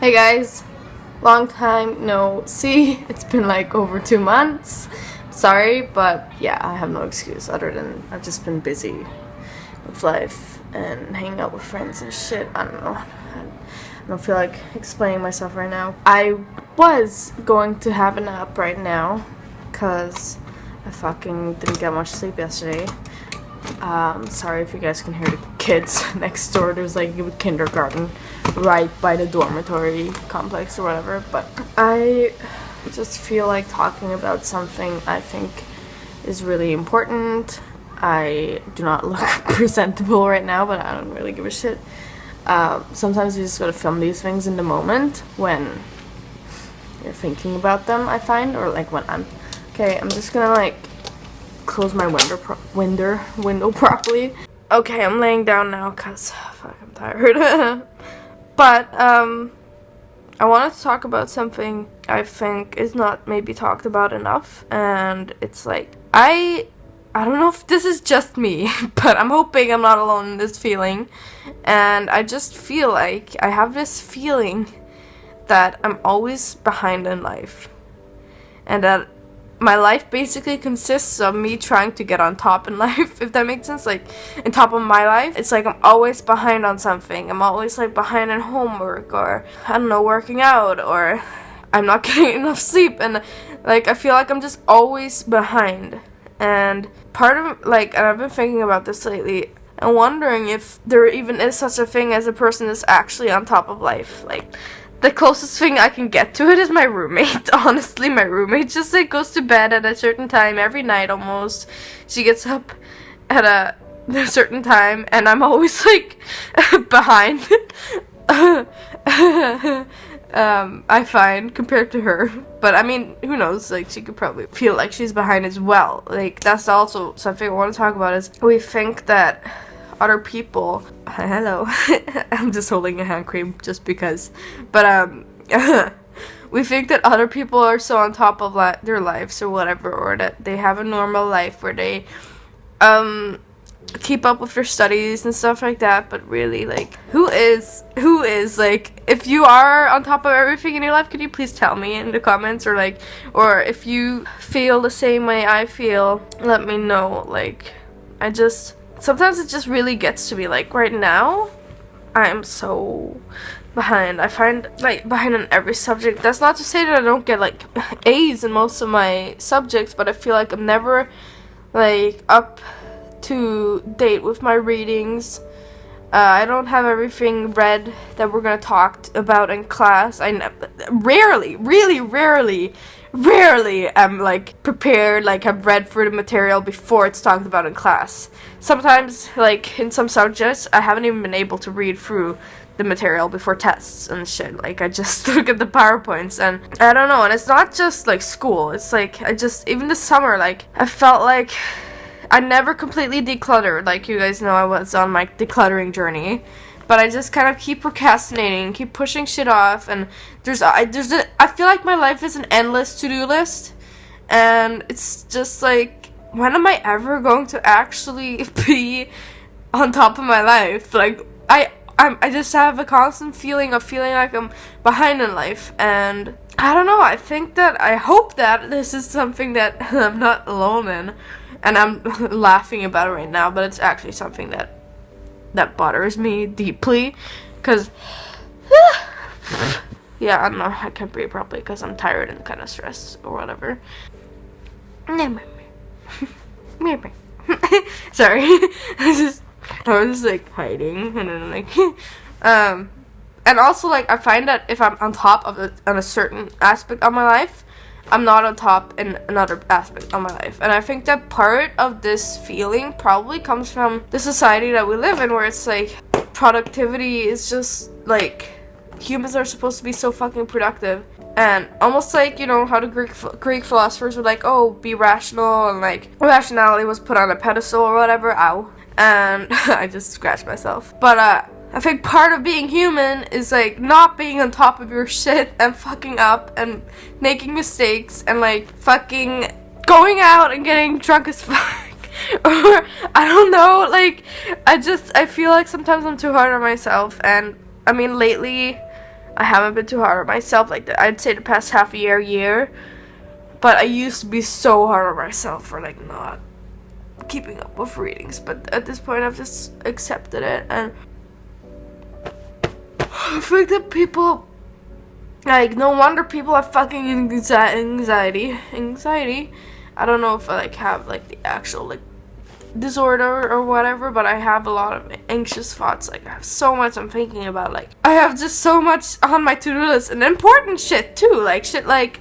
Hey guys, long time no see. It's been like over 2 months. Sorry, but yeah, I have no excuse other than I've just been busy with life and hanging out with friends and shit. I don't know. I don't feel like explaining myself right now. I was going to have a nap right now because I fucking didn't get much sleep yesterday. Sorry if you guys can hear the kids next door. There's like a kindergarten right by the dormitory complex or whatever. But I just feel like talking about something I think is really important. I do not look presentable right now, but I don't really give a shit. Sometimes you just gotta film these things in the moment when you're thinking about them, I find, or like when I'm just gonna like close my window properly. Okay, I'm laying down now because fuck, I'm tired. But I wanted to talk about something I think is not maybe talked about enough, and it's like I don't know if this is just me, but I'm hoping I'm not alone in this feeling. And I just feel like I have this feeling that I'm always behind in life, and that my life basically consists of me trying to get on top in life, if that makes sense. Like, on top of my life, it's like I'm always behind on something. I'm always like behind in homework, or I don't know, working out, or I'm not getting enough sleep, and like I feel like I'm just always behind. And part of like, and I've been thinking about this lately and wondering if there even is such a thing as a person that's actually on top of life. Like, the closest thing I can get to it is my roommate. Honestly, my roommate just like goes to bed at a certain time every night almost. She gets up at a certain time, and I'm always like behind. I find, compared to her. But I mean, who knows, like, she could probably feel like she's behind as well. Like, that's also something I want to talk about, is we think that other people, hello, I'm just holding a hand cream just because, but we think that other people are so on top of their lives or whatever, or that they have a normal life where they keep up with their studies and stuff like that. But really, like, who is like, if you are on top of everything in your life, could you please tell me in the comments, or like, or if you feel the same way I feel, let me know. Like, sometimes it just really gets to me. Like, right now I'm so behind. I find like behind in every subject. That's not to say that I don't get like A's in most of my subjects, but I feel like I'm never like up to date with my readings. I don't have everything read that we're gonna talk about in class. Rarely am like prepared, like have read through the material before it's talked about in class. Sometimes, like in some subjects, I haven't even been able to read through the material before tests and shit. Like, I just look at the PowerPoints, and I don't know. And it's not just like school. It's like even this summer, like I felt like I never completely decluttered. Like, you guys know, I was on my decluttering journey, but I just kind of keep procrastinating, keep pushing shit off, and I feel like my life is an endless to-do list, and it's just like, when am I ever going to actually be on top of my life? Like, I just have a constant feeling of feeling like I'm behind in life, and I don't know, I hope that this is something that I'm not alone in. And I'm laughing about it right now, but it's actually something that bothers me deeply, because yeah, I don't know, I can't breathe properly because I'm tired and kind of stressed or whatever. Sorry. I was just like hiding, and then like and also, like, I find that if I'm on top of on a certain aspect of my life, I'm not on top in another aspect of my life. And I think that part of this feeling probably comes from the society that we live in, where it's like productivity is just like, humans are supposed to be so fucking productive, and almost like, you know, how the Greek philosophers were like, oh, be rational, and like rationality was put on a pedestal or whatever. Ow. And I just scratched myself. But I think part of being human is like not being on top of your shit and fucking up and making mistakes and like fucking going out and getting drunk as fuck. Or I don't know, like I feel like sometimes I'm too hard on myself. And I mean, lately I haven't been too hard on myself. Like, I'd say the past half a year. But I used to be so hard on myself for, like, not keeping up with readings. But at this point, I've just accepted it. And I think that people, like, no wonder people have fucking anxiety. I don't know if I, like, have, like, the actual, like, disorder or whatever, but I have a lot of anxious thoughts. Like, I have so much I'm thinking about. Like, I have just so much on my to-do list, and important shit too, like shit like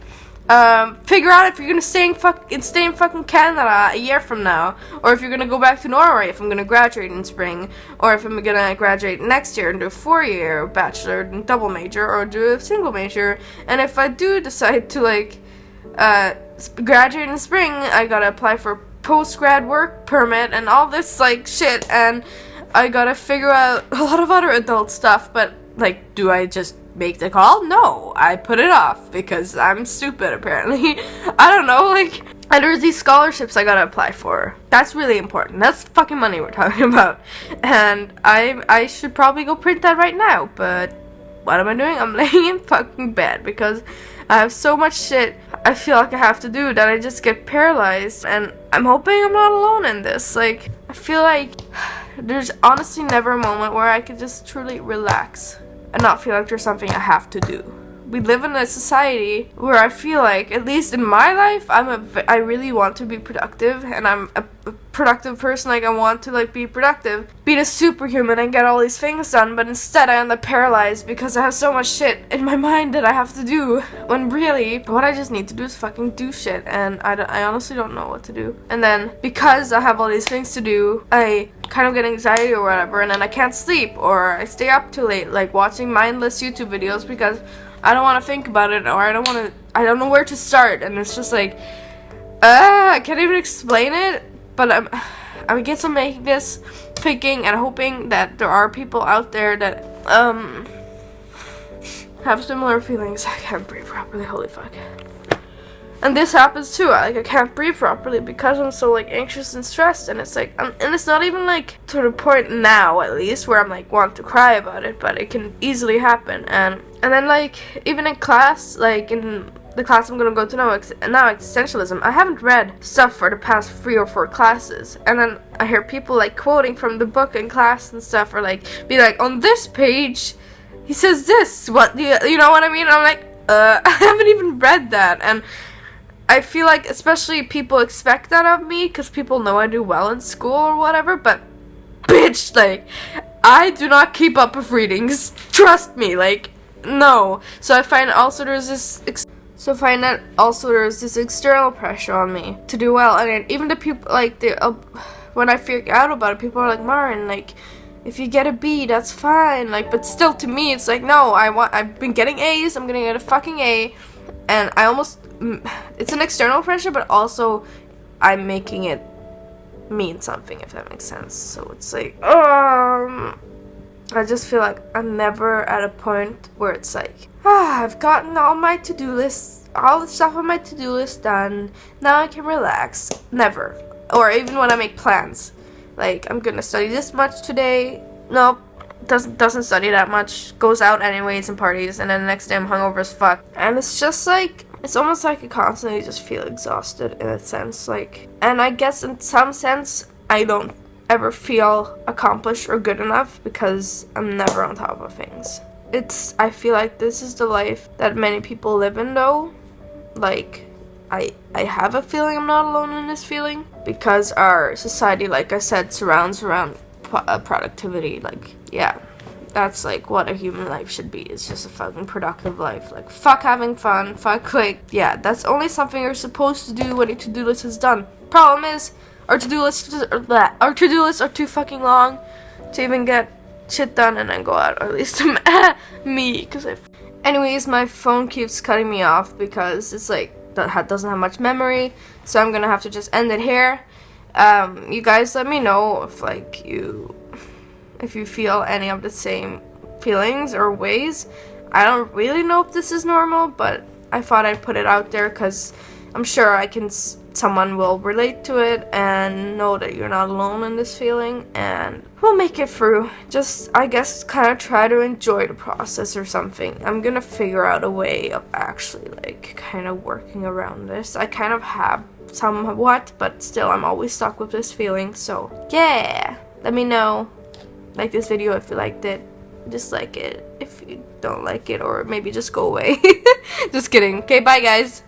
figure out if you're gonna stay in fucking Canada a year from now, or if you're gonna go back to Norway, if I'm gonna graduate in spring, or if I'm gonna graduate next year and do a 4-year bachelor and double major, or do a single major. And if I do decide to, like, graduate in spring, I gotta apply for post-grad work permit and all this, like, shit, and I gotta figure out a lot of other adult stuff. But, like, do I just make the call? No, I put it off because I'm stupid, apparently. I don't know, like, and there's these scholarships I gotta apply for. That's really important. That's fucking money we're talking about, and I should probably go print that right now, but what am I doing? I'm laying in fucking bed because I have so much shit I feel like I have to do that I just get paralyzed, and I'm hoping I'm not alone in this. Like, I feel like there's honestly never a moment where I could just truly relax and not feel like there's something I have to do. We live in a society where I feel like, at least in my life, I really want to be productive, and I'm a productive person. Like, I want to, like, be productive, be the superhuman and get all these things done, but instead I end up paralyzed because I have so much shit in my mind that I have to do, when really what I just need to do is fucking do shit, and I honestly don't know what to do. And then because I have all these things to do, I kind of get anxiety or whatever, and then I can't sleep, or I stay up too late, like, watching mindless YouTube videos because I don't want to think about it, or I don't know where to start, and it's just like, I can't even explain it, but I guess I'm making this thinking and hoping that there are people out there that, have similar feelings. I can't breathe properly, holy fuck. And this happens too, I can't breathe properly because I'm so, like, anxious and stressed, and it's like, and it's not even, like, to the point now, at least, where I'm, like, want to cry about it, but it can easily happen. And then, like, even in class, like, in the class I'm gonna go to now, existentialism, I haven't read stuff for the past 3 or 4 classes, and then I hear people, like, quoting from the book in class and stuff, or, like, be like, on this page, he says this, what, you know what I mean? I'm like, I haven't even read that, and I feel like especially people expect that of me because people know I do well in school or whatever, but bitch, like, I do not keep up with readings. Trust me, like, no. So I find also there's this external pressure on me to do well, and even the people, like, when I figure out about it, people are like, Martin, like, if you get a B, that's fine, like, but still to me it's like, no, I've been getting A's, I'm gonna get a fucking A, and it's an external pressure, but also I'm making it mean something, if that makes sense. So it's like, I just feel like I'm never at a point where it's like, I've gotten all my to-do lists, all the stuff on my to-do list done, now I can relax. Never. Or even when I make plans, like, I'm gonna study this much today, nope, doesn't study that much, goes out anyways and parties, and then the next day I'm hungover as fuck. And it's just like, it's almost like I constantly just feel exhausted in a sense, like, and I guess in some sense I don't ever feel accomplished or good enough because I'm never on top of things. I feel like this is the life that many people live in, though. Like, I have a feeling I'm not alone in this feeling because our society, like I said, surrounds around productivity. Like, yeah, that's, like, what a human life should be. It's just a fucking productive life. Like, fuck having fun, fuck, like, yeah, that's only something you're supposed to do when your to-do list is done. Problem is, our to-do lists are too fucking long to even get shit done and then go out, or at least me, because anyways, my phone keeps cutting me off because it's, like, that doesn't have much memory, so I'm gonna have to just end it here. You guys let me know if, like, if you feel any of the same feelings or ways. I don't really know if this is normal, but I thought I'd put it out there because I'm sure someone will relate to it and know that you're not alone in this feeling, and we'll make it through. Just, I guess, kind of try to enjoy the process or something. I'm gonna figure out a way of actually, like, kind of working around this. I kind of have somewhat, but still, I'm always stuck with this feeling. So, yeah, let me know. Like this video if you liked it. Dislike it if you don't like it, or maybe just go away. Just kidding. Okay, bye guys.